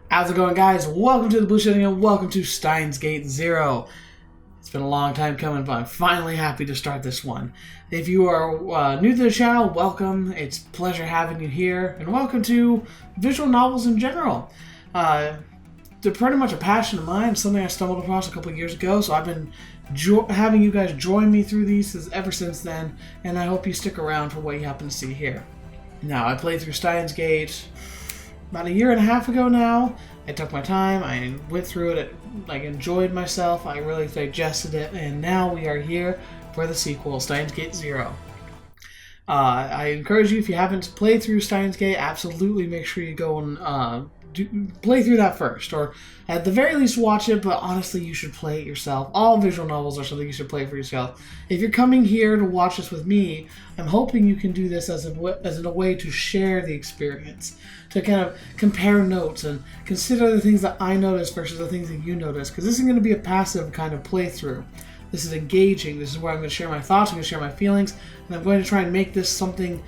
How's it going, guys? Welcome to TheBlueShifting and welcome to Steinsgate 0. It's been a long time coming, but I'm finally happy to start this one. If you are new to the channel, welcome. It's a pleasure having you here, and welcome to visual novels in general. They're pretty much a passion of mine, something I stumbled across a couple of years ago, so I've been having you guys join me through these ever since then, and I hope you stick around for what you happen to see here. Now, I played through Steinsgate about a year and a half ago now. I took my time, I went through it, I enjoyed myself, I really digested it, and now we are here for the sequel, Steinsgate 0. I encourage you, if you haven't played through Steinsgate, absolutely make sure you go and play through that first, or at the very least watch it, but honestly you should play it yourself. All visual novels are something you should play for yourself. If you're coming here to watch this with me, I'm hoping you can do this as a way to share the experience, to kind of compare notes and consider the things that I notice versus the things that you notice, because this isn't going to be a passive kind of playthrough. This is engaging. This is where I'm going to share my thoughts, I'm going to share my feelings, and I'm going to try and make this something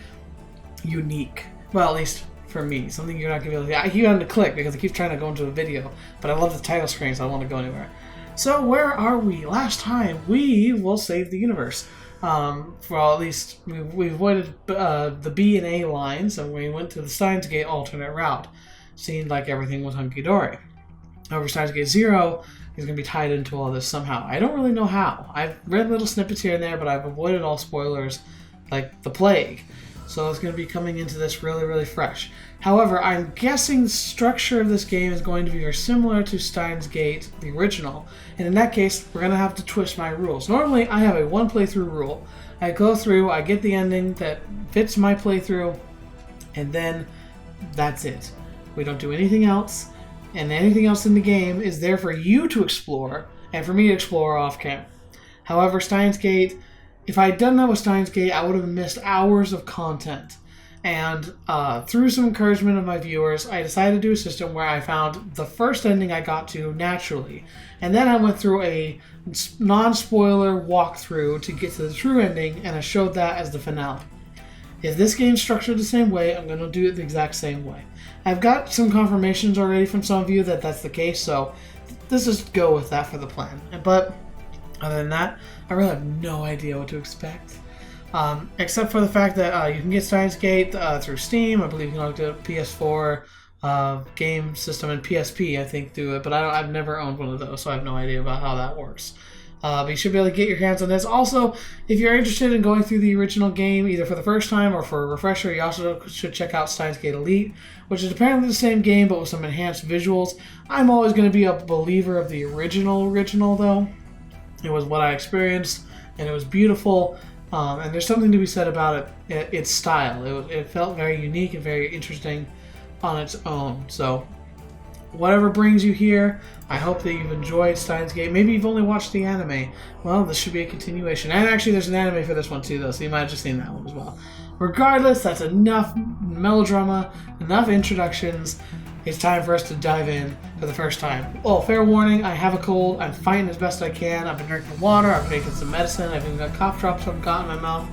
unique. Well, at least for me, something you're not going to be able to... I keep on to click because I keep trying to go into a video, but I love the title screen, so I don't want to go anywhere. So where are we? Last time, we will save the universe. Well, at least we avoided the B and A lines, and we went to the Steinsgate alternate route. Seemed like everything was hunky-dory. However, Steinsgate 0 is going to be tied into all this somehow. I don't really know how. I've read little snippets here and there, but I've avoided all spoilers like the plague. So it's going to be coming into this really, really fresh. However, I'm guessing the structure of this game is going to be very similar to Steinsgate, the original. And in that case, we're going to have to twist my rules. Normally, I have a one playthrough rule. I go through, I get the ending that fits my playthrough, and then that's it. We don't do anything else, and anything else in the game is there for you to explore, and for me to explore off camera. However, Steinsgate... If I had done that with Steinsgate, I would have missed hours of content. And through some encouragement of my viewers, I decided to do a system where I found the first ending I got to naturally. And then I went through a non-spoiler walkthrough to get to the true ending, and I showed that as the finale. If this game's structured the same way, I'm going to do it the exact same way. I've got some confirmations already from some of you that that's the case, so let's just go with that for the plan. But other than that, I really have no idea what to expect. Except for the fact that you can get Steinsgate through Steam. I believe you can look at PS4 game system and PSP, I think, through it. But I've never owned one of those, so I have no idea about how that works. But you should be able to get your hands on this. Also, if you're interested in going through the original game, either for the first time or for a refresher, you also should check out Steinsgate Elite, which is apparently the same game, but with some enhanced visuals. I'm always going to be a believer of the original, though. It was what I experienced, and it was beautiful, and there's something to be said about its style. It felt very unique and very interesting on its own. So, whatever brings you here, I hope that you've enjoyed Steinsgate. Maybe you've only watched the anime. Well, this should be a continuation. And actually, there's an anime for this one too, though, so you might have just seen that one as well. Regardless, that's enough melodrama, enough introductions. It's time for us to dive in for the first time. Oh, fair warning, I have a cold. I'm fighting as best I can. I've been drinking water. I've been taking some medicine. I've even got cough drops I've got in my mouth.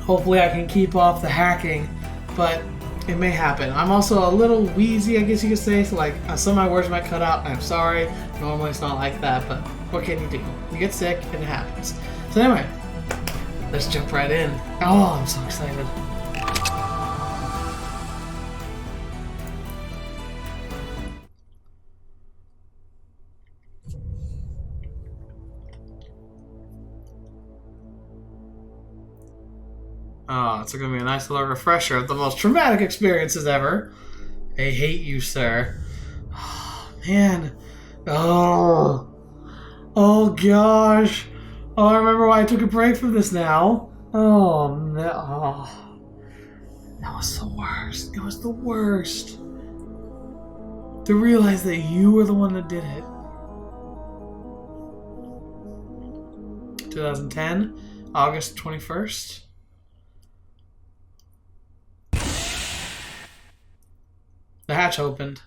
Hopefully I can keep off the hacking, but it may happen. I'm also a little wheezy, I guess you could say, so like some of my words might cut out. I'm sorry. Normally it's not like that, but what can you do? You get sick and it happens. So anyway, let's jump right in. Oh, I'm so excited. Oh, it's going to be a nice little refresher of the most traumatic experiences ever. I hate you, sir. Oh, man. Oh. Oh, gosh. Oh, I remember why I took a break from this now. Oh, no. Oh. That was the worst. It was the worst. To realize that you were the one that did it. 2010, August 21st. The hatch opened.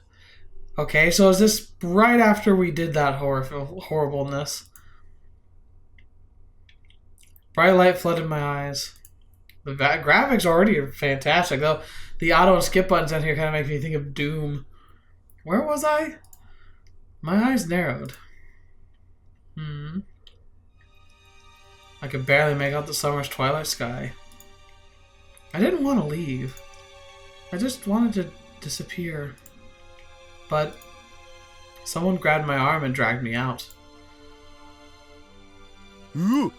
Okay, so is this right after we did that horribleness? Bright light flooded my eyes. The graphics already are fantastic, though. The auto and skip buttons on here kind of make me think of Doom. Where was I? My eyes narrowed. I could barely make out the summer's twilight sky. I didn't want to leave. I just wanted to disappear. But someone grabbed my arm and dragged me out. Oh.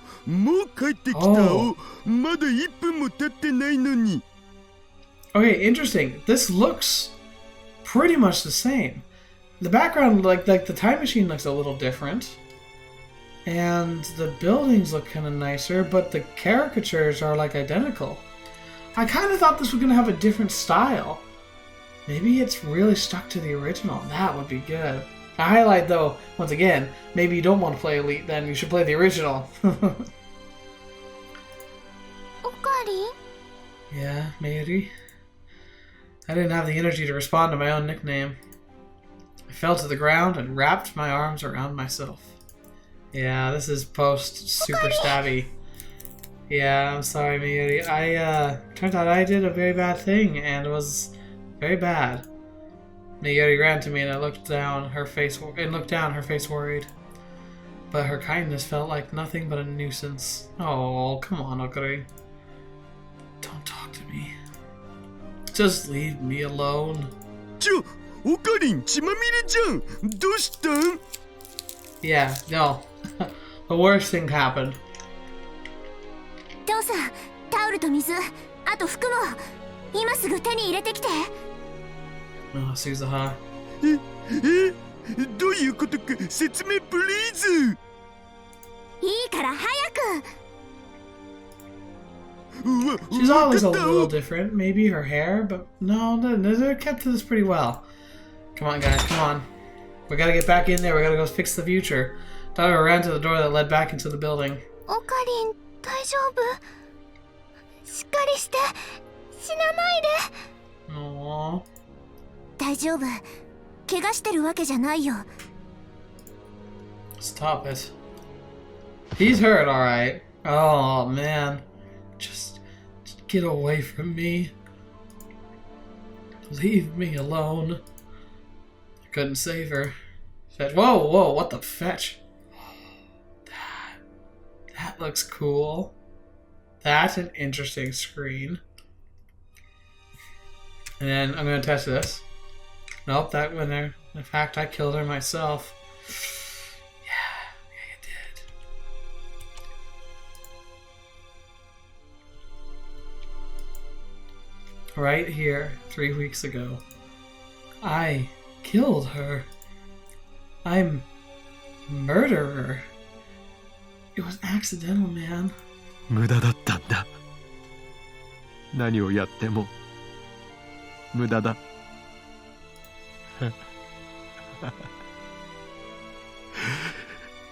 Okay, interesting. This looks pretty much the same. The background, like the time machine looks a little different. And the buildings look kind of nicer, but the caricatures are like identical. I kind of thought this was going to have a different style. Maybe it's really stuck to the original. That would be good. A highlight though, once again, maybe you don't want to play Elite, then you should play the original. Okabe? Yeah, Mayuri? I didn't have the energy to respond to my own nickname. I fell to the ground and wrapped my arms around myself. Yeah, this is post super stabby. Yeah, I'm sorry, Mayuri. Turned out I did a very bad thing, and it was very bad. Mayuri ran to me and I looked down, her face worried. But her kindness felt like nothing but a nuisance. Oh, come on, Okabe. Don't talk to me. Just leave me alone. Yeah, no. The worst thing happened. 父さん、タオルと水、あと服も今すぐ手に入れてきて。Oh, Suzuha. どういうことか説明プリーズ。いいから早く。She's always a little different. Maybe her hair, but no, they're kept to this pretty well. Come on, guys, come on. We gotta get back in there. We gotta go fix the future. Daughter ran to the door that led back into the building. オカリン、大丈夫？しっかりして。死なないで。Aww. 大丈夫。怪我してるわけじゃないよ。Stop it. He's hurt, alright. Oh, man. Just get away from me. Leave me alone. I couldn't save her. Whoa, what the fetch? That looks cool. That's an interesting screen. And then I'm gonna test this. Nope, that went there. In fact, I killed her myself. Yeah, you did. Right here, 3 weeks ago. I killed her. I'm murderer. It was accidental, man. 無駄だったんだ。何をやっても無駄だ。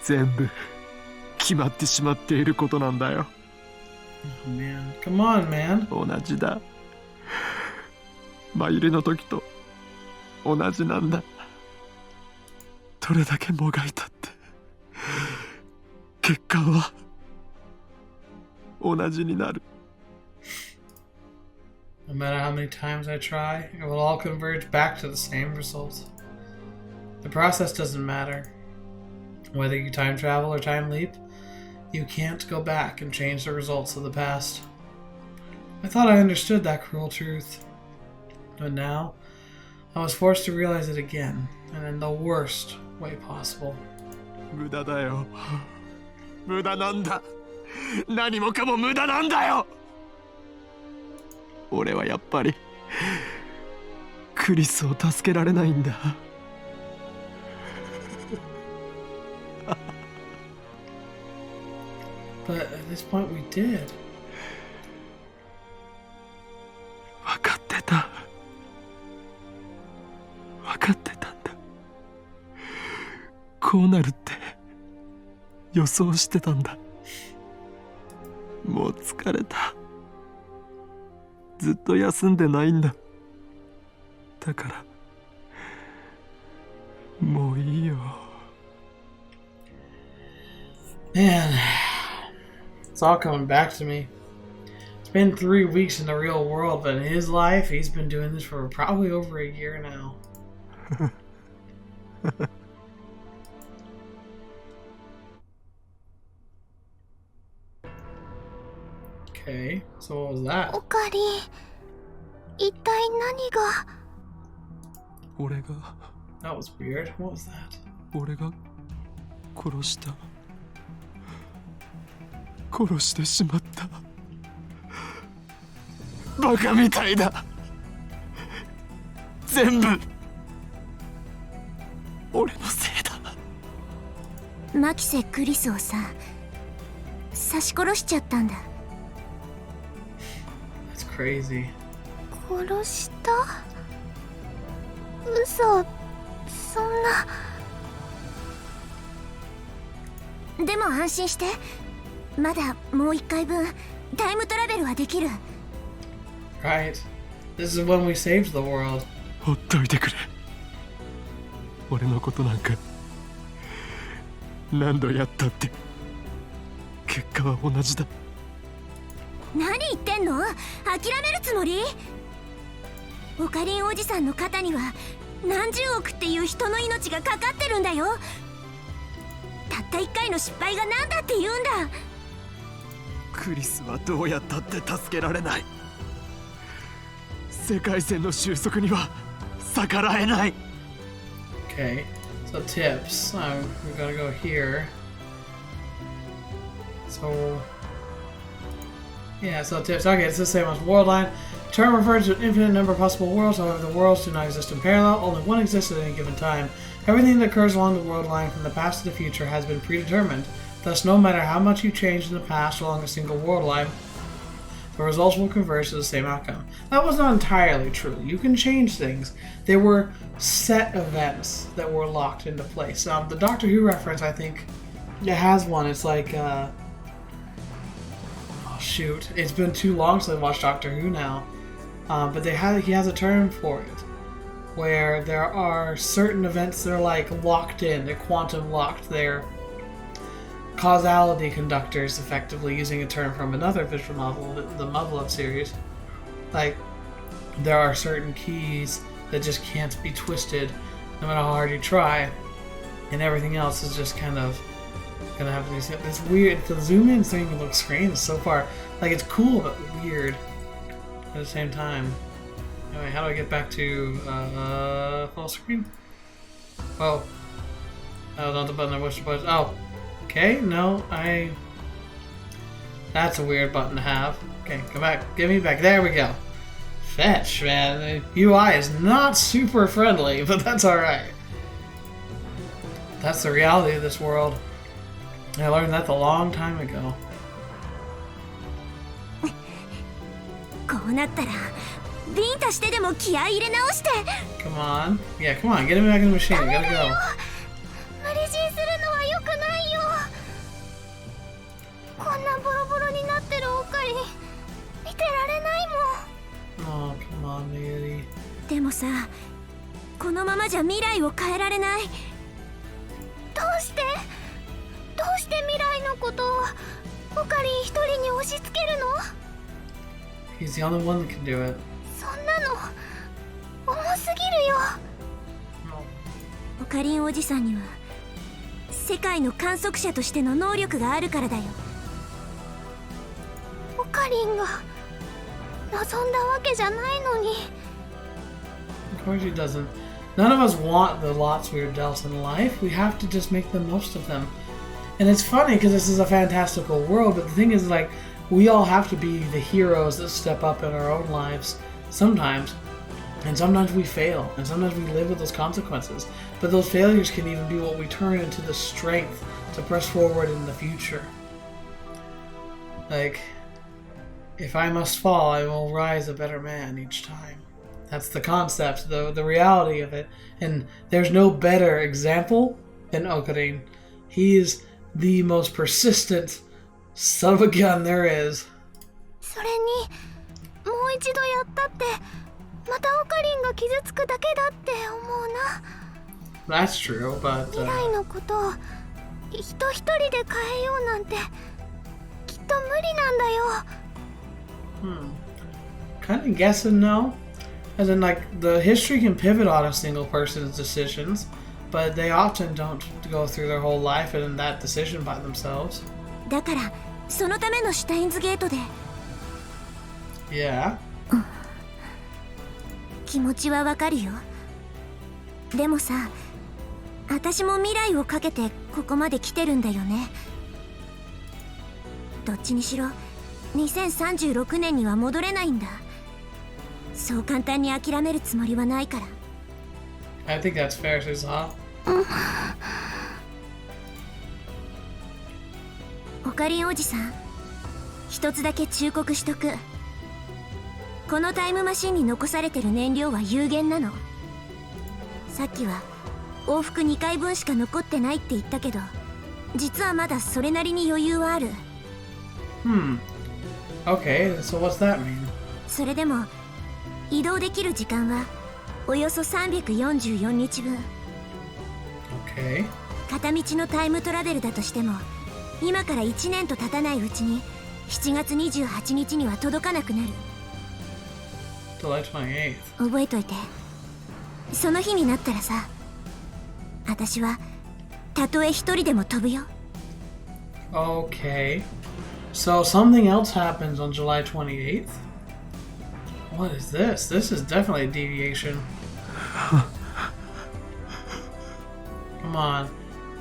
全部決まってしまっていることなんだよ。Oh, man. Come on, man. 同じだ。真由里の時と同じなんだ。どれだけもがいたって結果は同じになる。No matter how many times I try, it will all converge back to the same result. The process doesn't matter. Whether you time travel or time leap, you can't go back and change the results of the past. I thought I understood that cruel truth. But now, I was forced to realize it again, and in the worst way possible. 無駄だよ。無駄なんだ。何もかも無駄なんだよ。俺はやっぱりクリスを助けられないんだ。But at this point we did. 分かってた。分かってたんだ。こうなるって予想してたんだ。もう疲れた。ずっと休んでないんだ。だからもういいよ。Man, it's all coming back to me. It's been 3 weeks in the real world, but in his life, he's been doing this for probably over a year now. Okay, so what was that? オカリン、一体何が。俺が That was weird. What was that? 俺が殺してしまった。バカみたいだ。全部俺のせいだ。マキセ・クリスをさ、刺し殺しちゃったんだ。That's crazy. 殺した？嘘、そんな。でも安心して、まだもう一回分タイムトラベルはできる。Right. This is when we saved the world. ほっといてくれ。俺のことなんか何度やったって結果は同じだ。何言ってんの？諦めるつもり？オカリンおじさんの肩には何十億っていう人の命がかかってるんだよ。たった一回の失敗が何だって言うんだ。クリスはどうやったって助けられない。世界線の収束には逆らえない。 Okay, so tips. We gotta go here. So, yeah, so tips. Okay, it's the same as worldline. Term refers to an infinite number of possible worlds. However, the worlds do not exist in parallel. Only one exists at any given time. Everything that occurs along the world line from the past to the future has been predetermined. Thus, no matter how much you change in the past along a single world line, the results will converge to the same outcome. That was not entirely true. You can change things. They were set events that were locked into place. The Doctor Who reference, I think, it has one. It's like, oh shoot, it's been too long since I watched Doctor Who now. But he has a term for it, where there are certain events that are like locked in. They're quantum locked. They're causality conductors, effectively, using a term from another visual novel, the Muddle-Up series. Like, there are certain keys that just can't be twisted no matter how hard you try, and everything else is just kind of gonna have these. It's weird. The zoom in thing of the screen is so far, like, it's cool but weird at the same time. Anyway, how do I get back to full screen? Oh, not the button I wish to push. Oh. Okay, no, that's a weird button to have. Okay, come back. Give me back. There we go. Fetch, man. The UI is not super friendly, but that's alright. That's the reality of this world. I learned that a long time ago. こうなったらビンタしてでも気合い入れ直して。 Come on. Yeah, come on. Get him back in the machine. We gotta go. 無理強いするのは良くないよ。こんなボロボロになってるオカリン見てられないもん。 Oh, come on, Mary. でもさ、このままじゃ未来を変えられない。どうして未来のことをオカリン一人に押し付けるの？ He's the only one that can do it. そんなの重すぎるよ。オカリンおじさんには世界の観測者としての能力があるからだよ。オカリンが望んだわけじゃないのに。 Of course he doesn't. None of us want the lots we are dealt in life. We have to just make the most of them. And it's funny because this is a fantastical world, but the thing is, like, we all have to be the heroes that step up in our own lives sometimes. And sometimes we fail, and sometimes we live with those consequences. But those failures can even be what we turn into the strength to press forward in the future. Like, if I must fall, I will rise a better man each time. That's the concept, the reality of it. And there's no better example than Okarin. He is the most persistent son of a gun there is. それにもう一度やったってまたオカリンが傷つくだけだって思うな。 That's true, but 未来のことを人一人で変えようなんてきっと無理なんだよ。kind of guess and no. As in, like, the history can pivot on a single person's decisions, but they often don't go through their whole life in that decision by themselves. だからそのためのシュタインズゲートで。 Yeah. 気持ちはわかるよ。でもさ、私も未来をかけてここまで来てるんだよね。どっちにしろ2036年には戻れないんだ。そう簡単に諦めるつもりはないから。 I think that's fair, Suzuha. オカリンおじさん、一つだけ忠告しとく。このタイムマシンに残されてる燃料は有限なの。さっきは往復2回分しか残ってないって言ったけど、実はまだそれなりに余裕はある。Okay, so what's that mean? それでも移動できる時間はおよそ344日分。 Okay. 片道のタイムトラベルだとしても、今から1年と経たないうちに7月28日には届かなくなる。 July 28th. 覚えといて。その日になったらさ、私はたとえ一人でも飛ぶよ。 Okay. So something else happens on July 28th? What is this? This is definitely a deviation. Come on.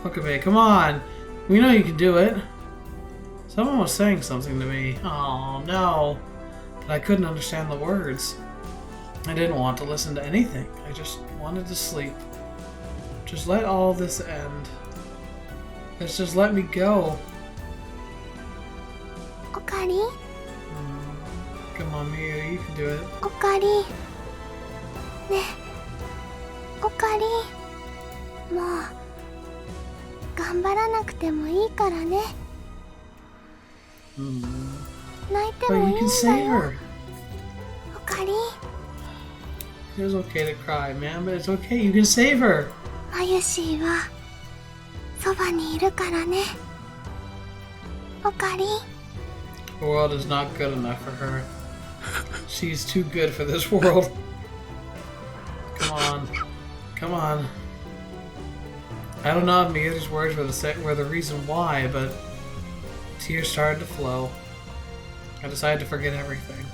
Okabe, come on. We know you can do it. Someone was saying something to me. Oh no. But I couldn't understand the words. I didn't want to listen to anything. I just wanted to sleep. Just let all this end. Let's just let me go. おかり、 Come on, Miyu, you can do it. おかり。ねえ、おかり。もう頑張らなくてもいいからね。泣いて But もい you いん can だ save よ。 her. おかり、 It's okay to cry, man, but it's okay. You can save her. まゆしーはそばにいるからね。おかり。 The world is not good enough for her. She's too good for this world. Come on. Come on. I don't know if Miyu's words were the reason why, but tears started to flow. I decided to forget everything.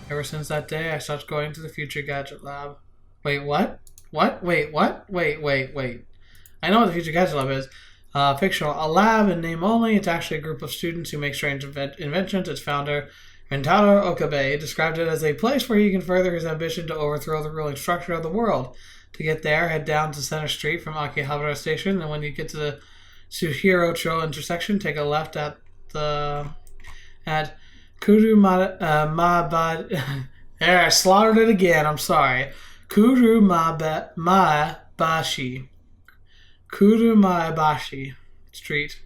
Ever since that day, I stopped going to the Future Gadget Lab. Wait, what? What? Wait, what? Wait. I know what the Future Gadget Lab is. Fictional. A lab in name only. It's actually a group of students who make strange inventions. Its founder, Rentaro Okabe, described it as a place where he can further his ambition to overthrow the ruling structure of the world. To get there, head down to Center Street from Akihabara Station, and when you get to the Suhirocho intersection, take a left at Kurumabad. There, I slaughtered it again. I'm sorry. Kurumabashi Street.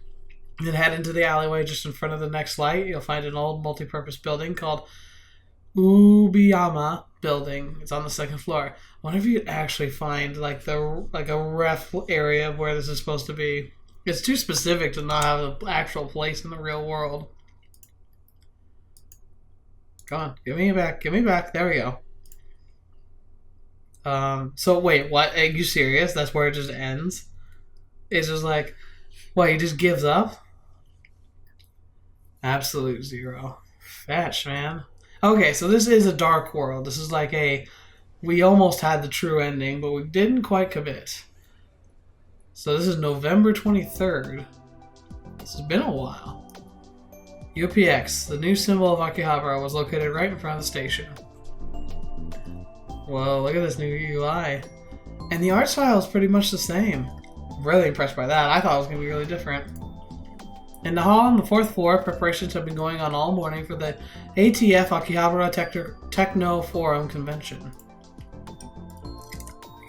Then head into the alleyway just in front of the next light. You'll find an old multi-purpose building called Ubiyama Building. It's on the second floor. I wonder if you could actually find like a ref area of where this is supposed to be. It's too specific to not have an actual place in the real world. Come on, give me back. There we go. So wait, what? Are you serious? That's where it just ends? It's just like, what, he just gives up? Absolute zero. Fetch, man. Okay, so this is a dark world. This is like we almost had the true ending, but we didn't quite commit. So this is November 23rd. This has been a while. UPX, the new symbol of Akihabara, was located right in front of the station. Whoa, look at this new UI. And the art style is pretty much the same. I'm really impressed by that. I thought it was going to be really different. In the hall on the 4th floor, preparations have been going on all morning for the ATF Akihabara Techno Forum Convention.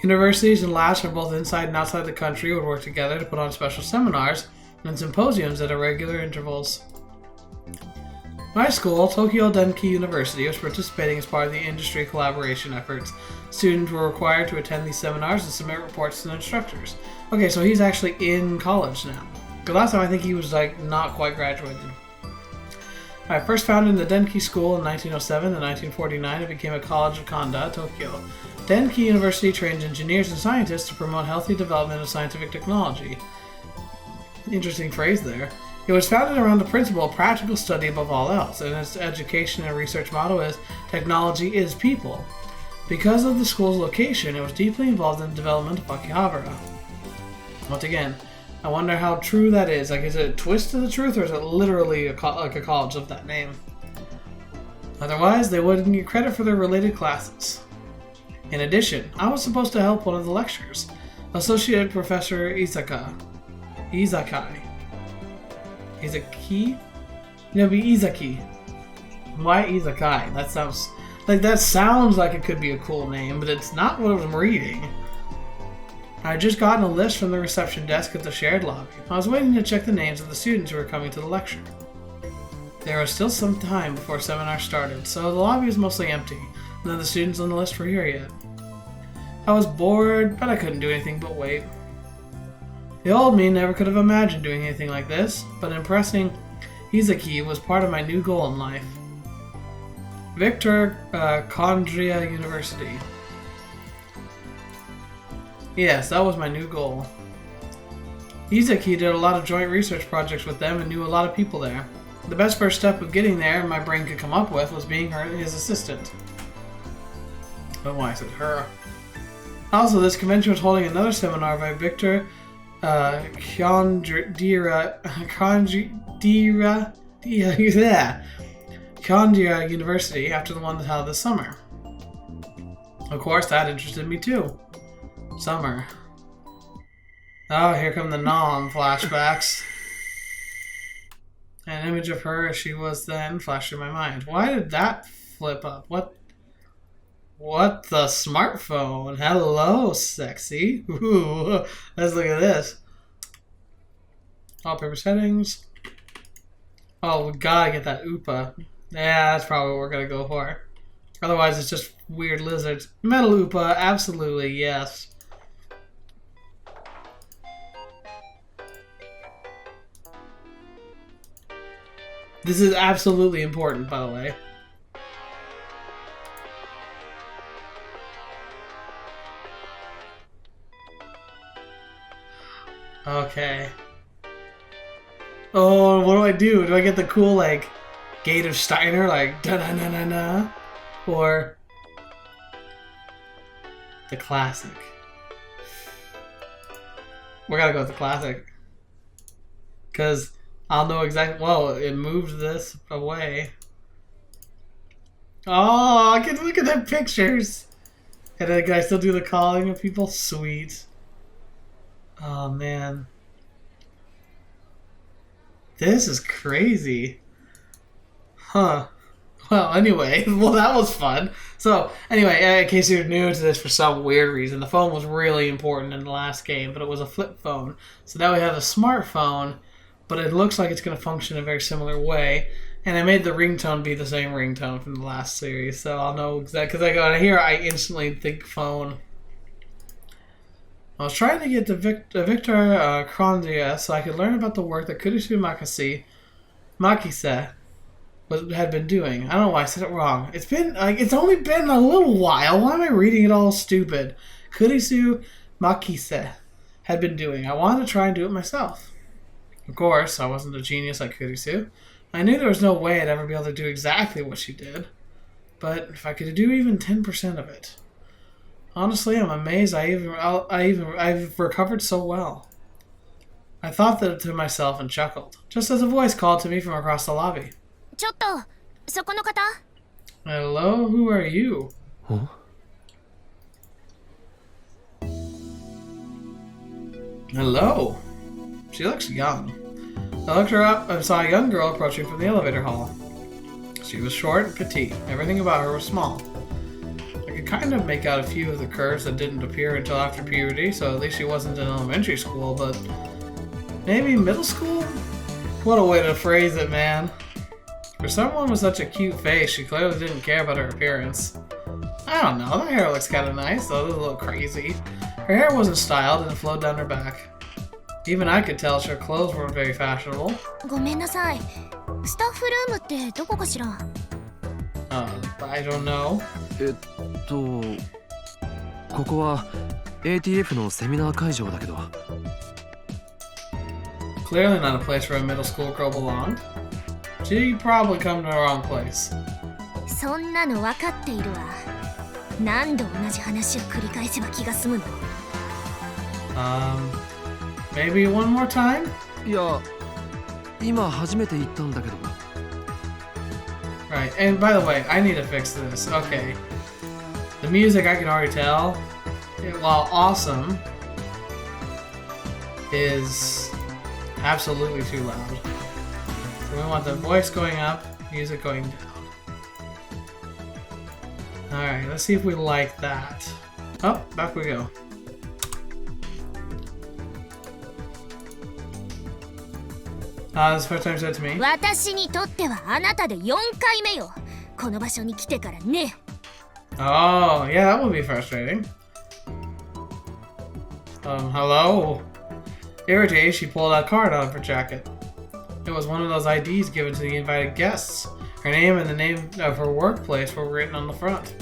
Universities and labs from both inside and outside the country would work together to put on special seminars and symposiums at irregular intervals. My school, Tokyo Denki University, was participating as part of the industry collaboration efforts. Students were required to attend these seminars and submit reports to the instructors. Okay, so he's actually in college now. Because last time I think he was like not quite graduated. I first founded the Denki School in 1907 and 1949. It became a college of Kanda, Tokyo. Denki University trains engineers and scientists to promote healthy development of scientific technology. Interesting phrase there. It was founded around the principle of practical study above all else, and its education and research motto is, technology is people. Because of the school's location, it was deeply involved in the development of Akihabara. Once again, I wonder how true that is. Like, is it a twist to the truth, or is it literally like a college of that name? Otherwise, they wouldn't get credit for their related classes. In addition, I was supposed to help one of the lecturers, Associate Professor Izakai. Izaki? No, it'd be Izaki. Why Izakai? That sounds like it could be a cool name, but it's not what I'm reading. I had just gotten a list from the reception desk at the shared lobby. I was waiting to check the names of the students who were coming to the lecture. There was still some time before seminar started, so the lobby was mostly empty. None of the students on the list were here yet. I was bored, but I couldn't do anything but wait. The old me never could have imagined doing anything like this, but impressing Izaki was part of my new goal in life. Victor Condria University. Yes, that was my new goal. Izaki did a lot of joint research projects with them and knew a lot of people there. The best first step of getting there my brain could come up with was being his assistant. Oh, why I said her. Also, this convention was holding another seminar by Victor Kondira University after the one that held this summer. Of course, that interested me too. Summer. Oh, here come the Nom flashbacks. An image of her as she was then flashed in my mind. Why did that flip up? What the smartphone? Hello, sexy. Ooh, let's look at this. Wallpaper settings. Oh, we gotta get that Oopa. Yeah, that's probably what we're gonna go for. Otherwise, it's just weird lizards. Metal Oopa, absolutely, yes. This is absolutely important, by the way. Okay. Oh, what do I do? Do I get the cool, like, Gate of Steiner, like, da-na-na-na-na? Or the classic? We gotta go with the classic. Because I'll know exactly... Well, it moved this away. Oh, I can look at the pictures! And then can I still do the calling of people? Sweet. Oh, man. This is crazy. Huh. Well, anyway. Well, that was fun. So, anyway, in case you're new to this for some weird reason, the phone was really important in the last game, but it was a flip phone. So now we have a smartphone, but it looks like it's going to function in a very similar way. And I made the ringtone be the same ringtone from the last series, so I'll know exactly. Because I go here, I instantly think phone. I was trying to get to Victor Krondia so I could learn about the work that Kurisu Makise had been doing. I don't know why I said it wrong. It's only been a little while. Why am I reading it all stupid? Kurisu Makise had been doing. I wanted to try and do it myself. Of course, I wasn't a genius like Kurisu. I knew there was no way I'd ever be able to do exactly what she did. But if I could do even 10% of it. Honestly, I'm amazed I've recovered so well. I thought that to myself and chuckled, just as a voice called to me from across the lobby. ちょっと、そこの方? Hello, who are you? Huh? Hello. She looks young. I looked her up and saw a young girl approaching from the elevator hall. She was short and petite. Everything about her was small. I could kind of make out a few of the curves that didn't appear until after puberty, so at least she wasn't in elementary school, but maybe middle school? What a way to phrase it, man. For someone with such a cute face, she clearly didn't care about her appearance. I don't know, her hair looks kind of nice, though it was a little crazy. Her hair wasn't styled and it flowed down her back. Even I could tell her clothes weren't very fashionable. ごめんなさい。スタッフルームってどこかしら？ I don't know. ここは ATF のセミナー会場だけど。Clearly not a place where a middle school girl belonged. She probably come to the wrong place. そんなの分かっているわ。何度同じ話を繰り返せば気が済むの？ Maybe one more time? いや、今初めて行ったんだけど。Right, and by the way, I need to fix this. Okay. The music, I can already tell, while awesome, is absolutely too loud. So we want the voice going up, music going down. Alright, let's see if we like that. Oh, back we go. This is the first time you said to me. 私にとってはあなたで4回目よ。この場所に来てからね。Oh, yeah, that would be frustrating. Hello? Irritated, she pulled a card out of her jacket. It was one of those IDs given to the invited guests. Her name and the name of her workplace were written on the front.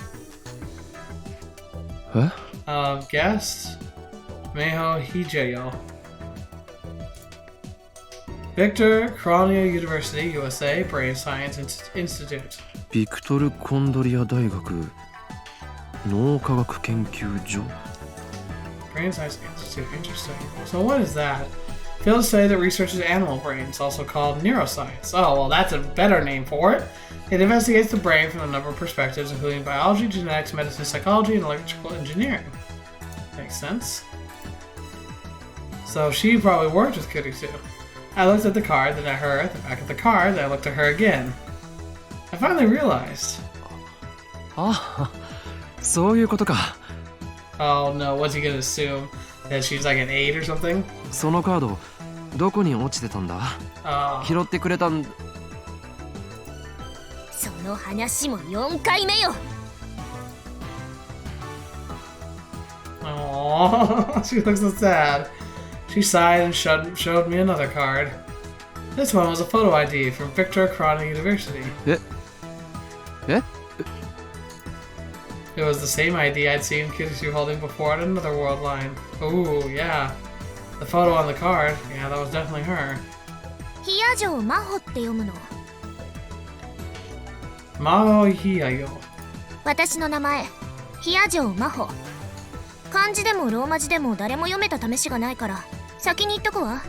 Huh? Guest? Meiho Hijayo. Victor Kronia University, USA, Brain Science Institute. ビクトル・コンドリア大学脳科学研究所 Brain Science Institute, interesting. So what is that? Failed to say that researches animal brains, also called neuroscience. Oh, well, that's a better name for it. It investigates the brain from a number of perspectives, including biology, genetics, medicine, psychology, and electrical engineering. Makes sense. So she probably worked with Kurisu. I looked at the card, then at her, then back at the card, then I looked at her again. I finally realized. あ、そういうことか。 Oh no, what's he gonna assume? That she's like an 8 or something? そのカードどこに落ちてたんだ？拾ってくれたん。その話も4回目よ。 Aww, she looks so sad. She sighed and showed me another card. This one was a photo ID from Victor Kronia University. Eh? It was the same ID I'd seen Kurisu holding before at another worldline. Ooh, yeah. The photo on the card, yeah, that was definitely her. ヒヤジョウマホって読むの。 Mao Hiyayo. 私の名前、ヒヤジョウマホ。漢字でもローマ字でも誰も読めた試しがないから、先に言っとくわ。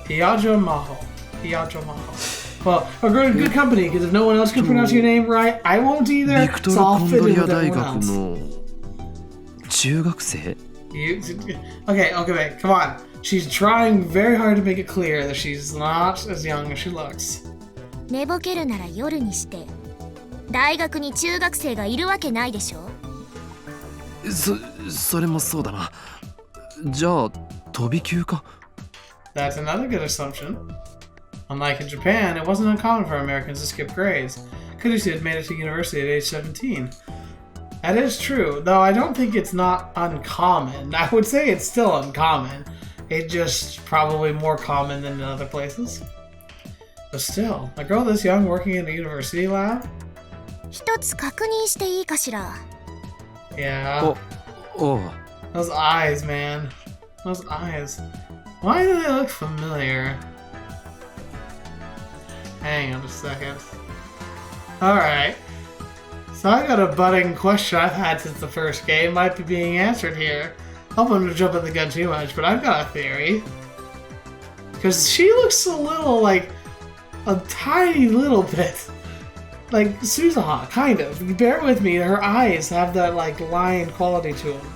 Hiyajo Maho. Hiyajo Maho. Well, a good company, because if no one else can pronounce your name right, I won't either. ビクトル・ So コ I'll ン fit ド in リア with 大 everyone 学 else. の中学生？ Okay, come on. She's trying very hard to make it clear that she's not as young as she looks. 寝ぼけるなら夜にして。大学に中学生がいるわけないでしょ。それもそうだな。じゃあ飛び級か。 That's another good assumption. Unlike in Japan, it wasn't uncommon for Americans to skip grades. Kurisu had made it to university at age 17. That is true, though I don't think it's not uncommon. I would say it's still uncommon. It's just probably more common than in other places. But still, a girl this young working in a university lab? 一つ確認していいかしら。 Yeah. おう。 Those eyes, man. Those eyes. Why do they look familiar? Hang on a second. Alright. So I got a budding question I've had since the first game. Might be being answered here. Hope I'm not jumping the gun too much, but I've got a theory. Because she looks a little like... a tiny little bit like Suzuha, kind of. Bear with me, her eyes have that like lion quality to them.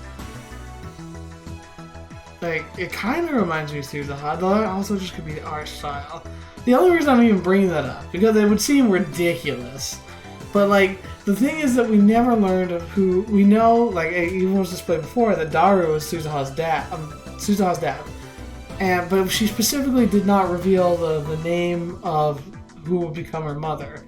Like, it kind of reminds me of Suzuha, though it also just could be the art style. The only reason I'm even bringing that up, because it would seem ridiculous. But like, the thing is that we never learned of who, we know, like, it even was displayed before, that Daru was Suzuha's dad. But she specifically did not reveal the name of who would become her mother.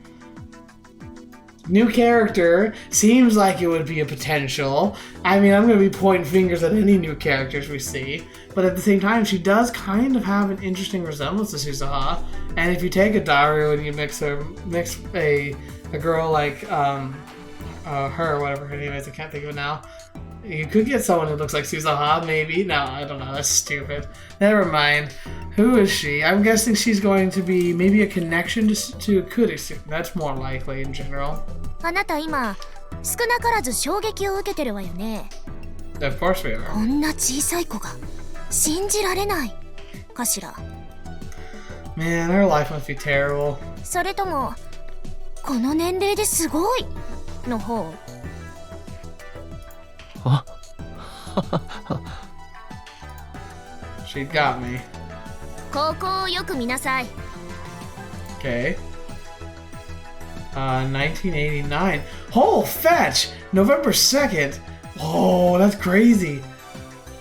New character, seems like it would be a potential. I mean, I'm going to be pointing fingers at any new characters we see. But at the same time, she does kind of have an interesting resemblance to Suzuha. And if you take a Daru and you mix a girl like her, whatever her name is, I can't think of it now. You could get someone who looks like Suzuha, maybe. No, I don't know. That's stupid. Never mind. Who is she? I'm guessing she's going to be maybe a connection to Kurisu. That's more likely in general. あなた今少なからず衝撃を受けてるわよね。Of course we are. こんな小さい子が信じられないかしら。Man, her life must be terrible. それともこの年齢ですごいの方。She got me. 高校をよく見なさい。Okay. 1989. Oh, fetch! November 2nd. Oh, that's crazy.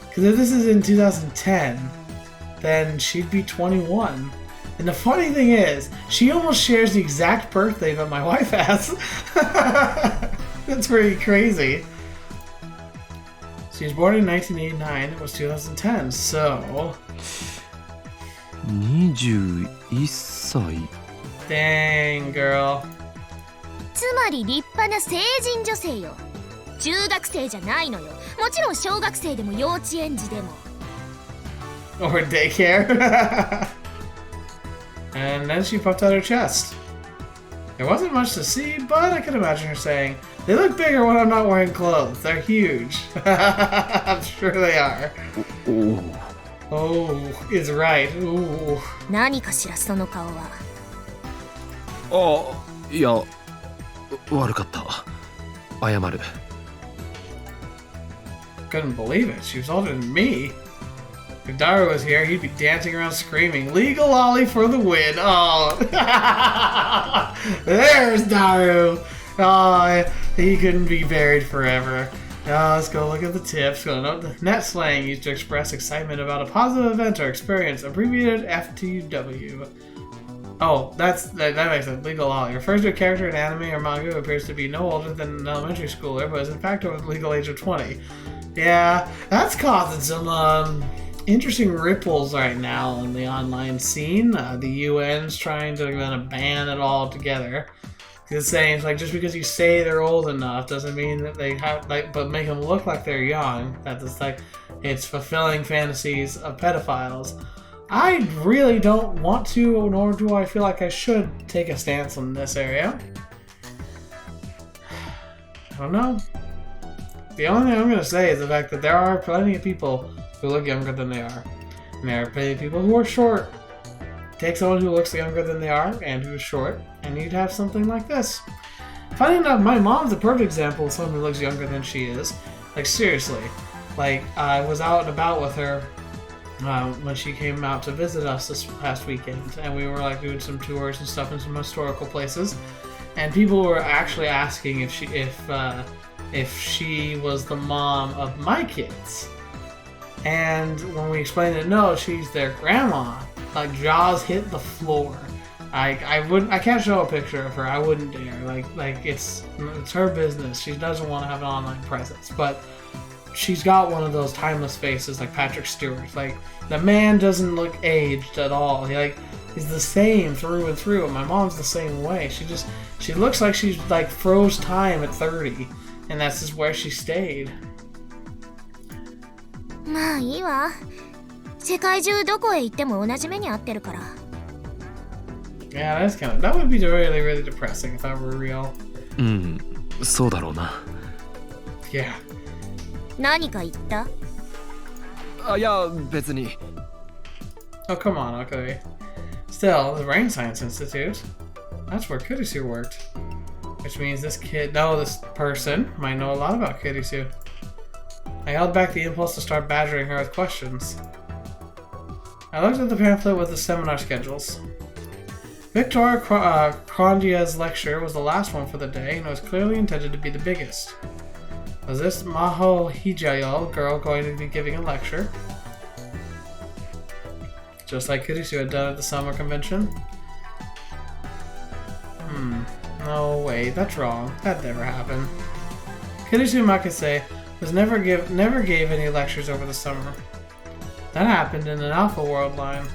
Because if this is in 2010, then she'd be 21. And the funny thing is, she almost shares the exact birthday that my wife has. That's pretty crazy. She was born in 1989. It was 2010, so... 21歳 Dang, girl. つまり立派な成人女性よ。中学生じゃないのよ。もちろん小学生でも幼稚園児でも。Or daycare. And then she puffed out her chest. There wasn't much to see, but I could imagine her saying, "They look bigger when I'm not wearing clothes. They're huge." I'm sure they are. Oh, is right. Ooh. 何かしらその顔は。いや悪かった謝る Couldn't believe it. She was older than me. If Daru was here, he'd be dancing around screaming, "Legal Ollie for the win!" Oh, there's Daru. Oh, he couldn't be buried forever. Oh, let's go look at the tips. Go note the net slang used to express excitement about a positive event or experience, abbreviated FTW. Oh, that makes sense. Legal Ollie refers to a character in anime or manga who appears to be no older than an elementary schooler, but is in fact over the legal age of 20. Yeah, that's causing some interesting ripples right now in the online scene. The UN's trying to ban it all together. It's saying it's like just because you say they're old enough doesn't mean that they have but make them look like they're young. That it's like it's fulfilling fantasies of pedophiles. I really don't want to, nor do I feel like I should take a stance on this area. I don't know. The only thing I'm going to say is the fact that there are plenty of people who look younger than they are. And there are plenty of people who are short. Take someone who looks younger than they are and who's short, and you'd have something like this. Funny enough, my mom's a perfect example of someone who looks younger than she is. Like, seriously. Like, I was out and about with her when she came out to visit us this past weekend, and we were like doing some tours and stuff in some historical places, and people were actually asking if she was the mom of my kids. And when we explained that no, she's their grandma, like jaws hit the floor. I can't show a picture of her. I wouldn't dare. Like it's her business. She doesn't want to have an online presence, but she's got one of those timeless faces like Patrick Stewart. Like the man doesn't look aged at all. He's the same through and through. My mom's the same way. She looks like she's like froze time at 30, and that's just where she stayed. まあいいわ。世界中どこへ行っても同じ目に遭ってるから。Yeah, that would be really, really depressing if that were real. そうだろうな Yeah. 何か言った？いや別に Oh, come on, Okabe. Still, the Brain Science Institute. That's where Kurisu worked. Which means this person might know a lot about Kurisu. I held back the impulse to start badgering her with questions. I looked at the pamphlet with the seminar schedules. Victoria Krondia's lecture was the last one for the day, and it was clearly intended to be the biggest. Was this Maho Hijayo girl going to be giving a lecture? Just like Kurisu had done at the summer convention? No, wait, that's wrong. That never happened. Kurisu Makase never gave any lectures over the summer. That happened in an alpha world line.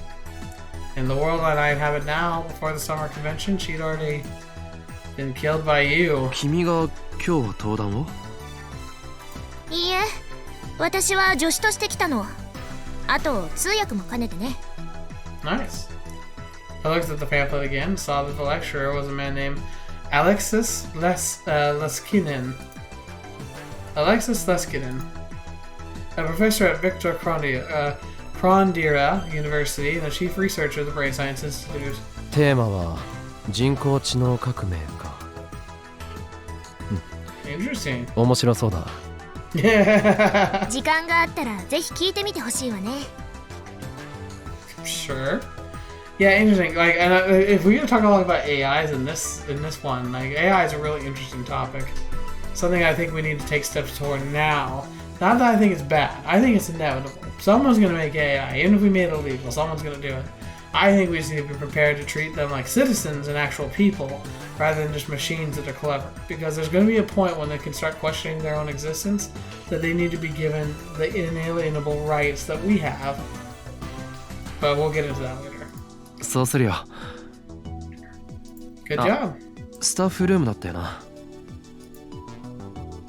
In the world that I inhabit now, before the summer convention, she'd already been killed by you. 君が今日登壇を？いいえ、私は助手として来たの。あと通訳も兼ねてね。Nice. I looked at the pamphlet again, saw that the lecturer was a man named Alexis Leskinen. Alexis Leskinen, a professor at Victor Krondira University and the chief researcher of the Brain Science Institute. テーマは人工知能革命か。Interesting. 面白そうだ。時間があったらぜひ聞いてみてほしいわね。Sure. Yeah, interesting. Like, and if we're gonna talk a lot about AIs in this one, like AI is a really interesting topic. Something I think we need to take steps toward now. Not that I think it's bad. I think it's inevitable. Someone's gonna make AI, even if we made it illegal. Someone's gonna do it. I think we just need to be prepared to treat them like citizens and actual people, rather than just machines that are clever. Because there's going to be a point when they can start questioning their own existence, that they need to be given the inalienable rights that we have. But we'll get into that later. そうするよ。 Good job. スタッフルームだったよな。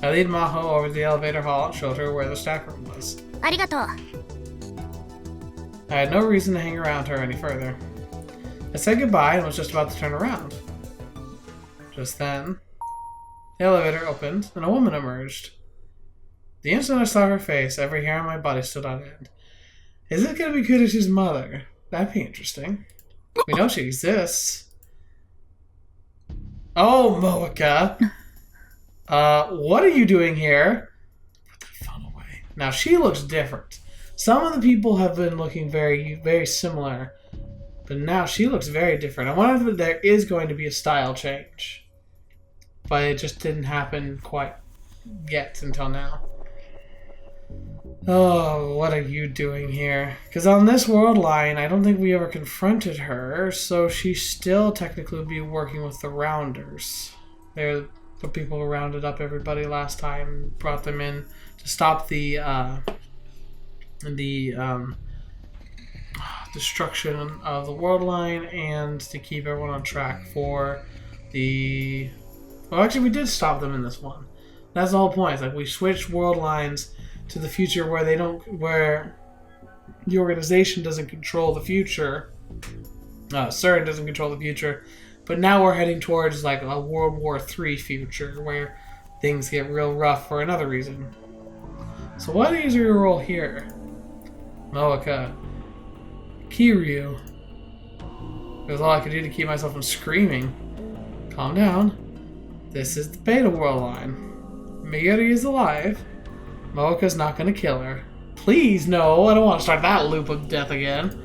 I lead Maho over to the elevator hall and showed her where the staff room was. ありがとう。I had no reason to hang around her any further. I said goodbye and was just about to turn around. Just then, the elevator opened and a woman emerged. The instant I saw her face, every hair on my body stood on end. Is it going to be Kurisu's mother? That'd be interesting. We know she exists. Oh, Moeka. What are you doing here? Put that phone away. Now, she looks different. Some of the people have been looking very, very similar, but now she looks very different. I wonder if there is going to be a style change, but it just didn't happen quite yet until now. Oh, what are you doing here? Because on this world line, I don't think we ever confronted her, so she still technically would be working with the Rounders. They're the people who rounded up everybody last time, brought them in to stop the destruction of the world line and to keep everyone on track for the... Well, actually, we did stop them in this one. That's the whole point. It's like we switched world lines to the future where they don't, where the organization doesn't control the future. CERN doesn't control the future, but now we're heading towards like a World War III future where things get real rough for another reason. So what is your role here? Moeka. Kiryu. It was all I could do to keep myself from screaming. Calm down. This is the Beta World line. Miyuri is alive. Moeka's not gonna kill her. Please, no. I don't want to start that loop of death again.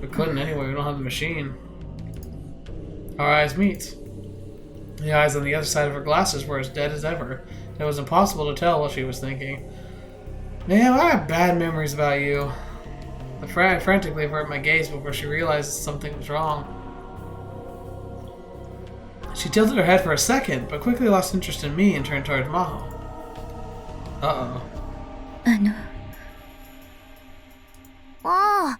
We couldn't anyway. We don't have the machine. Our eyes meet. The eyes on the other side of her glasses were as dead as ever. It was impossible to tell what she was thinking. Man, I have bad memories about you. I frantically averted my gaze before she realized something was wrong. She tilted her head for a second, but quickly lost interest in me and turned towards Maho. Uh-oh. あ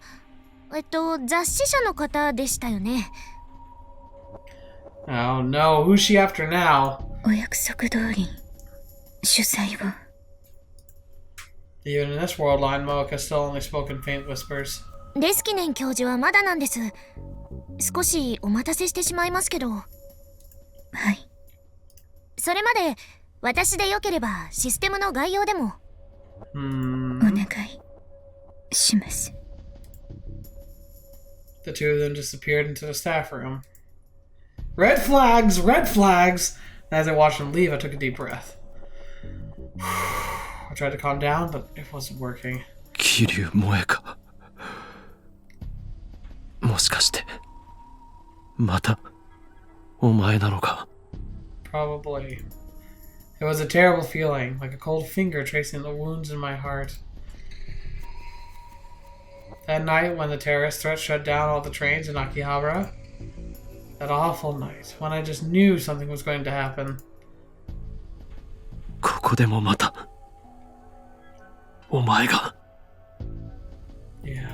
あ、雑誌社の方でしたよね。Oh no, who's she after now? お約束通り、主催を。Even in this world line, Moeka still only spoke in faint whispers. レスキネン教授はまだなんです。少しお待たせしてしまいますけど。はい。それまで私でよければシステムの概要でも。お願いします。The two of them disappeared into the staff room. Red flags! Red flags! And as I watched them leave, I took a deep breath. I tried to calm down, but it wasn't working. Kiryu Moeka. もしかして、また、お前なのか? Probably. It was a terrible feeling, like a cold finger tracing the wounds in my heart. That night, when the terrorist threat shut down all the trains in Akihabara, that awful night, when I just knew something was going to happen. ここでもまた、お前が。Yeah.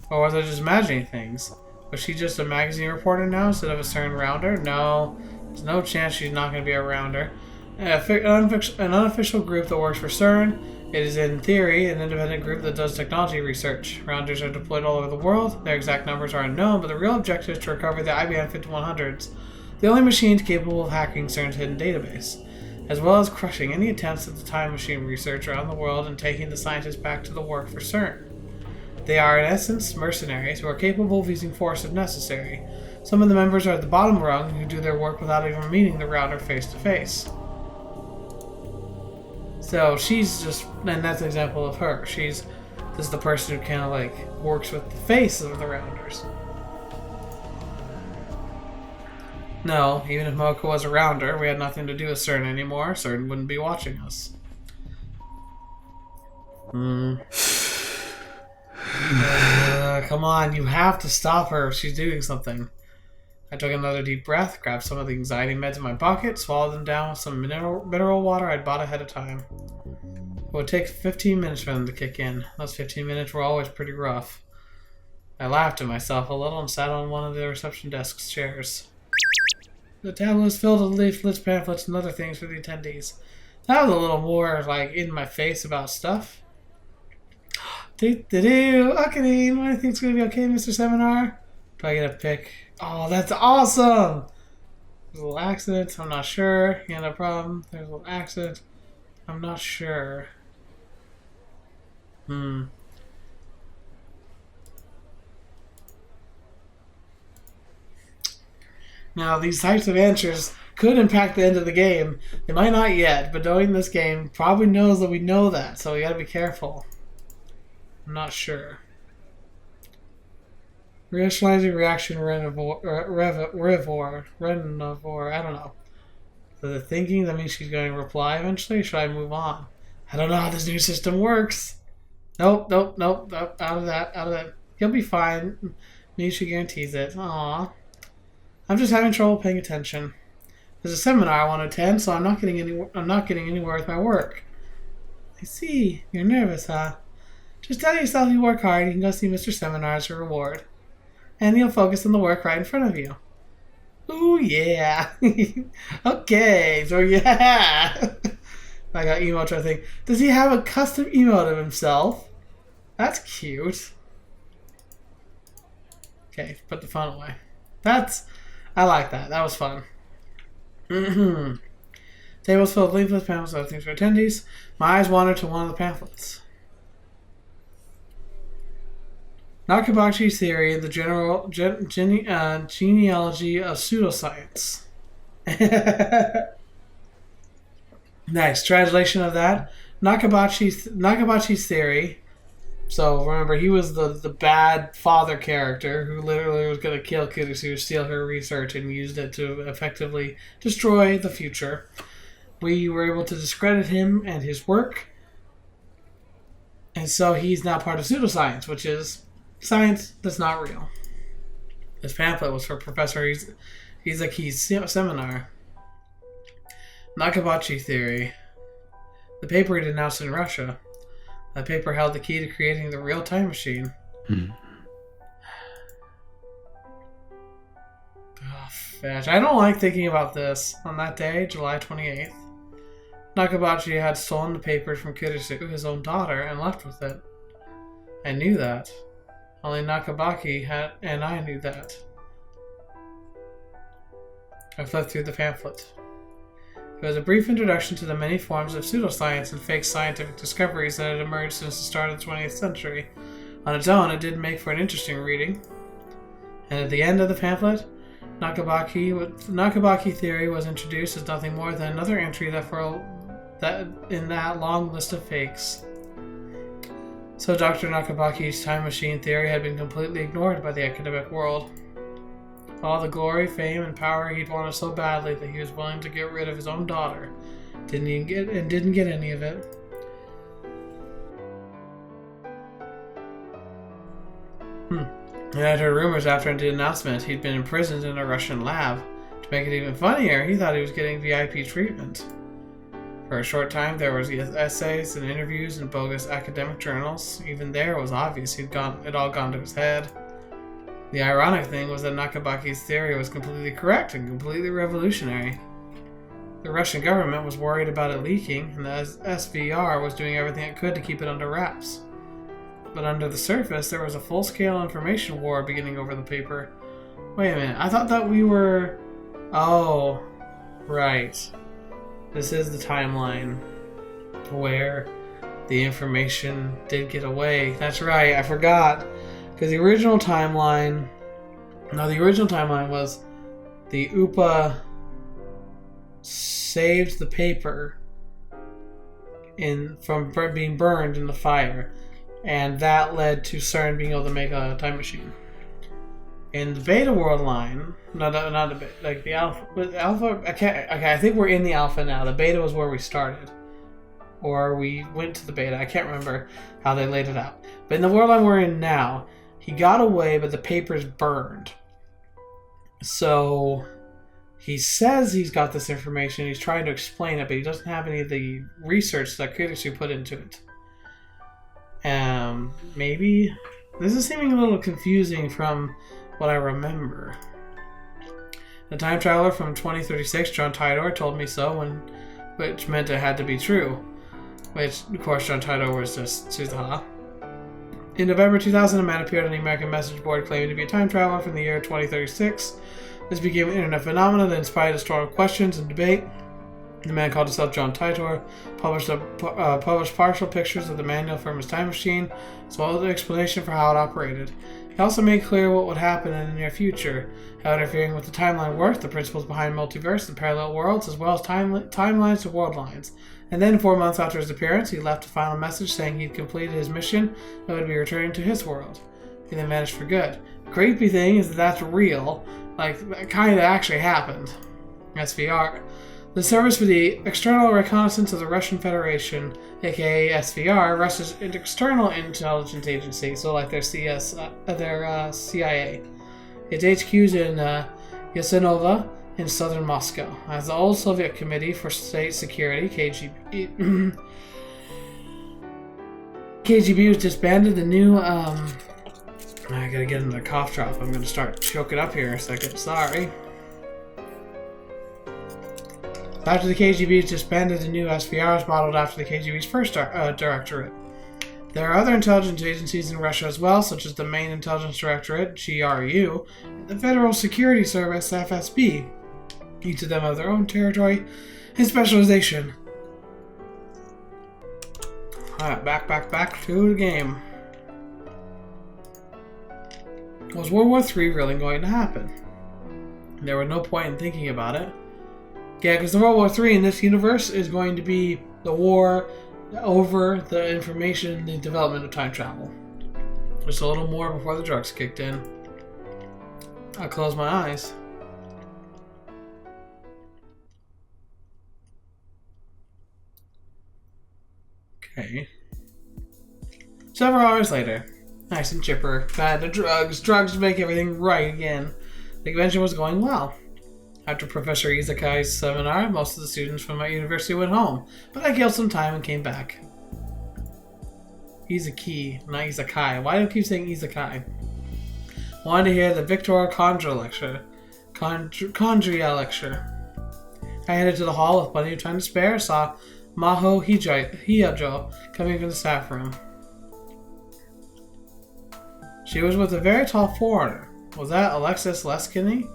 Or was I just imagining things? Was she just a magazine reporter now instead of a CERN rounder? No. There's no chance she's not going to be a rounder. An unofficial group that works for CERN. It is, in theory, an independent group that does technology research. Rounders are deployed all over the world. Their exact numbers are unknown, but the real objective is to recover the IBM 5100s, the only machines capable of hacking CERN's hidden database, as well as crushing any attempts at the time machine research around the world and taking the scientists back to the work for CERN. They are, in essence, mercenaries who are capable of using force if necessary. Some of the members are at the bottom rung who do their work without even meeting the router face to face. So she's just, and that's an example of her. This is the person who kind of like works with the face of the rounders. No, even if Mocha was a rounder, we had nothing to do with CERN anymore. CERN wouldn't be watching us. Come on, you have to stop her. She's doing something. I took another deep breath, grabbed some of the anxiety meds in my pocket, swallowed them down with some mineral water I'd bought ahead of time. It would take 15 minutes for them to kick in. Those 15 minutes were always pretty rough. I laughed at myself a little and sat on one of the reception desk's chairs. The tablet was filled with leaflets, pamphlets, and other things for the attendees. That was a little more, like, in my face about stuff. Okabe, I think it's going to be okay, Mr. Seminar. Do I get a pick? Oh, that's awesome! There's a little accident. I'm not sure. Yeah, no problem. There's a little accident. I'm not sure. Now, these types of answers could impact the end of the game. They might not yet, but knowing this game probably knows that we know that, so we gotta be careful. I'm not sure. Rationalizing reaction renovore, I don't know. So the thinking, that means she's going to reply eventually? Should I move on? I don't know how this new system works. Nope, out of that. He'll be fine. Misha guarantees it. Aww. I'm just having trouble paying attention. There's a seminar I want to attend, so I'm not getting anywhere with my work. I see. You're nervous, huh? Just tell yourself you work hard, you can go see Mr. Seminar as a reward. And you'll focus on the work right in front of you. Ooh, yeah. Okay, so yeah. I got emote I think. Does he have a custom emote of himself? That's cute. Okay, put the phone away. I like that. That was fun. Tables filled with leaflets, pamphlets, other things for attendees. My eyes wandered to one of the pamphlets. Nakabachi's theory of the general genealogy of pseudoscience. Nice translation of that. Nakabachi's theory. So remember, he was the bad father character who literally was going to kill Kurisu, steal her research, and used it to effectively destroy the future. We were able to discredit him and his work, and so he's now part of pseudoscience, which is science that's not real. This pamphlet was for Professor Izaki's seminar. Nakabachi theory. The paper he denounced in Russia. That paper held the key to creating the real time machine. Oh, fetch. I don't like thinking about this. On that day, July 28th, Nakabachi had stolen the paper from Kurisu, his own daughter, and left with it. I knew that. Only Nakabaki had, and I knew that. I flipped through the pamphlet. It was a brief introduction to the many forms of pseudoscience and fake scientific discoveries that had emerged since the start of the 20th century. On its own, it did make for an interesting reading. And at the end of the pamphlet, Nakabaki theory was introduced as nothing more than another entry in that long list of fakes. So Dr. Nakabaki's time machine theory had been completely ignored by the academic world. All the glory, fame, and power he'd wanted so badly that he was willing to get rid of his own daughter. Didn't get any of it. And I'd heard rumors after the announcement he'd been imprisoned in a Russian lab. To make it even funnier, he thought he was getting VIP treatment. For a short time, there was essays and interviews in bogus academic journals. Even there, it was obvious it all gone to his head. The ironic thing was that Nakabaki's theory was completely correct and completely revolutionary. The Russian government was worried about it leaking, and the SVR was doing everything it could to keep it under wraps. But under the surface, there was a full-scale information war beginning over the paper. Wait a minute, I thought that we were... Oh, right. This is the timeline where the information did get away. That's right, I forgot. Because the original timeline was the UPA saved the paper from being burned in the fire, and that led to CERN being able to make a time machine. In the beta world line, not the beta, like the alpha. I think we're in the alpha now. The beta was where we started, or we went to the beta. I can't remember how they laid it out. But in the world line we're in now, he got away, but the paper's burned. So he says he's got this information. He's trying to explain it, but he doesn't have any of the research that Kurisu put into it. Maybe this is seeming a little confusing from what I remember. The time traveler from 2036, John Tidor, told me so, which meant it had to be true. Which, of course, John Tidor was just Suzaha. In November 2000, a man appeared on the American message board claiming to be a time traveler from the year 2036. This became an internet phenomenon that inspired historical questions and debate. The man called himself John Titor, published partial pictures of the manual from his time machine, as well as an explanation for how it operated. He also made clear what would happen in the near future, how interfering with the timeline worked, the principles behind multiverse and parallel worlds, as well as timelines to world lines. And then, 4 months after his appearance, he left a final message saying he'd completed his mission and would be returning to his world. He then vanished for good. The creepy thing is that that's real. Like, it kind of actually happened. SVR. The Service for the External Reconnaissance of the Russian Federation, aka SVR, Russia's external intelligence agency, so like their CIA. Its HQ's in Yasenova in southern Moscow. As the old Soviet Committee for State Security, KGB, KGB was disbanded. The new I gotta get into the cough drop. I'm gonna start choking up here in a second. Sorry. After the KGB is disbanded, the new SVR is modeled after the KGB's first directorate. There are other intelligence agencies in Russia as well, such as the Main Intelligence Directorate, GRU, and the Federal Security Service, FSB. Each of them have their own territory and specialization. Alright, back to the game. Was World War III really going to happen? There was no point in thinking about it. Yeah, because the World War III in this universe is going to be the war over the information, the development of time travel. Just a little more before the drugs kicked in. I'll close my eyes. Okay. Several hours later, nice and chipper, had the drugs to make everything right again. The convention was going well. After Professor Izakai's seminar, most of the students from my university went home, but I killed some time and came back. Izaki, not Izakai. Why do I keep saying Izakai? Wanted to hear the Victor Condria lecture. I headed to the hall with plenty of time to spare, saw Maho Hiyajo coming from the staff room. She was with a very tall foreigner. Was that Alexis Leskinen?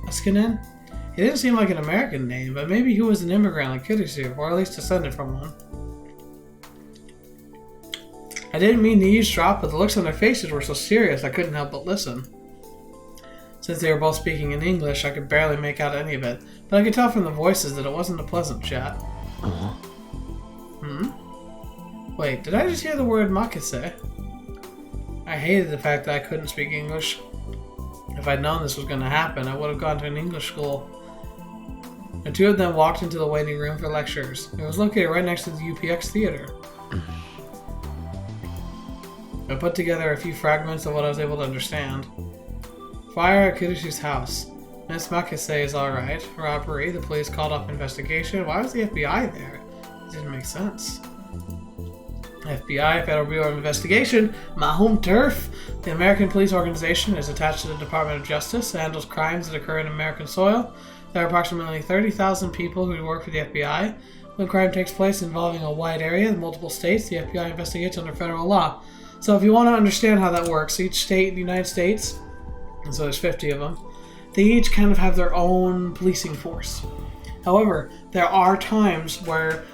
It didn't seem like an American name, but maybe he was an immigrant like Kurisu, or at least descended from one. I didn't mean to eavesdrop, but the looks on their faces were so serious I couldn't help but listen. Since they were both speaking in English, I could barely make out any of it, but I could tell from the voices that it wasn't a pleasant chat. Wait, did I just hear the word makise? I hated the fact that I couldn't speak English. If I'd known this was going to happen, I would have gone to an English school. The two of them walked into the waiting room for lectures. It was located right next to the UPX theater. I put together a few fragments of what I was able to understand. Fire at Kurisu's house. Miss Makase is alright. Robbery. The police called off investigation. Why was the FBI there? It didn't make sense. FBI, Federal Bureau of Investigation, my home turf. The American Police Organization is attached to the Department of Justice and handles crimes that occur in American soil. There are approximately 30,000 people who work for the FBI. When crime takes place involving a wide area in multiple states, the FBI investigates under federal law. So if you want to understand how that works, each state in the United States, and so there's 50 of them, they each kind of have their own policing force. However, there are times where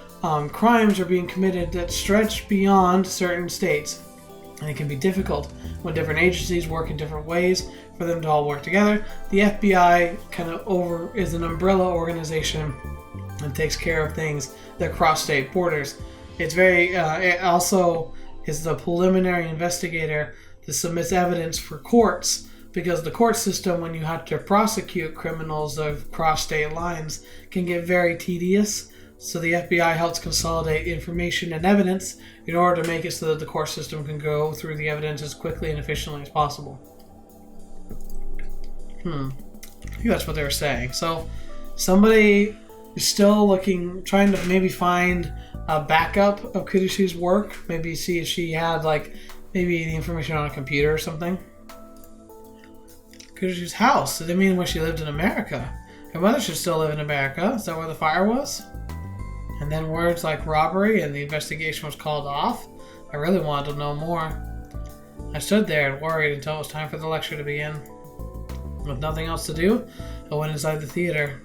crimes are being committed that stretch beyond certain states. And it can be difficult when different agencies work in different ways for them to all work together. The FBI kind of is an umbrella organization and takes care of things that cross state borders. It's very, it also is the preliminary investigator that submits evidence for courts, because the court system, when you have to prosecute criminals of cross state lines, can get very tedious. So the FBI helps consolidate information and evidence in order to make it so that the court system can go through the evidence as quickly and efficiently as possible. I think that's what they were saying. So somebody is still trying to maybe find a backup of Kurisu's work. Maybe see if she had maybe the information on a computer or something. Kurisu's house. Did they mean when she lived in America? Her mother should still live in America. Is that where the fire was? And then words like robbery and the investigation was called off. I really wanted to know more. I stood there and worried until it was time for the lecture to begin. With nothing else to do, I went inside the theater.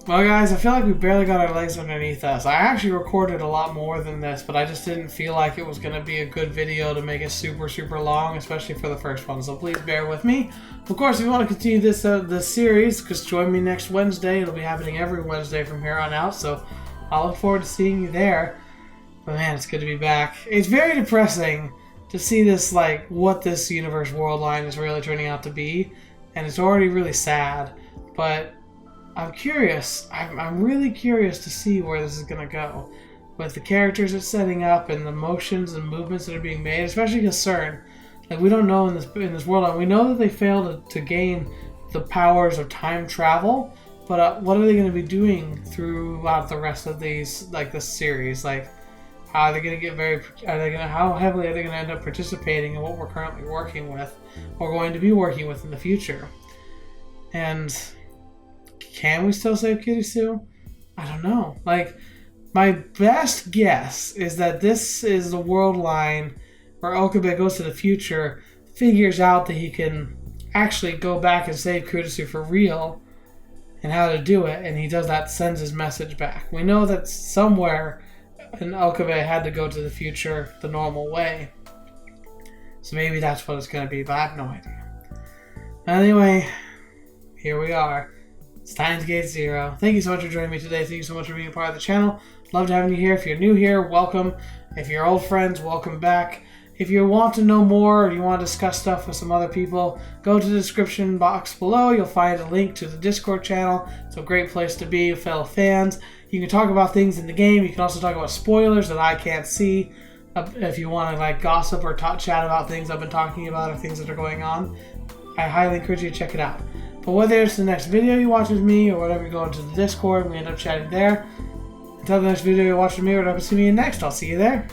Well guys, I feel like we barely got our legs underneath us. I actually recorded a lot more than this, but I just didn't feel like it was going to be a good video to make it super long, especially for the first one. So please bear with me. Of course, if you want to continue this series, just join me next Wednesday. It'll be happening every Wednesday from here on out, so I'll look forward to seeing you there. But man, it's good to be back. It's very depressing to see this, what this universe worldline is really turning out to be, and it's already really sad, but I'm curious. I'm really curious to see where this is going to go. With the characters it's setting up and the motions and movements that are being made, especially Concern. We don't know in this world. We know that they failed to gain the powers of time travel, but what are they going to be doing throughout the rest of these, this series? How are they going to get how heavily are they going to end up participating in what we're currently working with, or going to be working with in the future? And can we still save Kurisu? I don't know. My best guess is that this is the world line where Okabe goes to the future, figures out that he can actually go back and save Kurisu for real, and how to do it, and he does that, sends his message back. We know that somewhere in Okabe had to go to the future the normal way. So maybe that's what it's going to be, but I have no idea. Anyway, here we are. Steinsgate 0. Thank you so much for joining me today. Thank you so much for being a part of the channel. Loved having you here. If you're new here, welcome. If you're old friends, welcome back. If you want to know more or you want to discuss stuff with some other people, go to the description box below. You'll find a link to the Discord channel. It's a great place to be with fellow fans. You can talk about things in the game. You can also talk about spoilers that I can't see. If you want to gossip or chat about things I've been talking about or things that are going on, I highly encourage you to check it out. But whether it's the next video you watch with me or whatever, you go into the Discord and we end up chatting there. Until the next video you watch with me or whatever, see me in next, I'll see you there.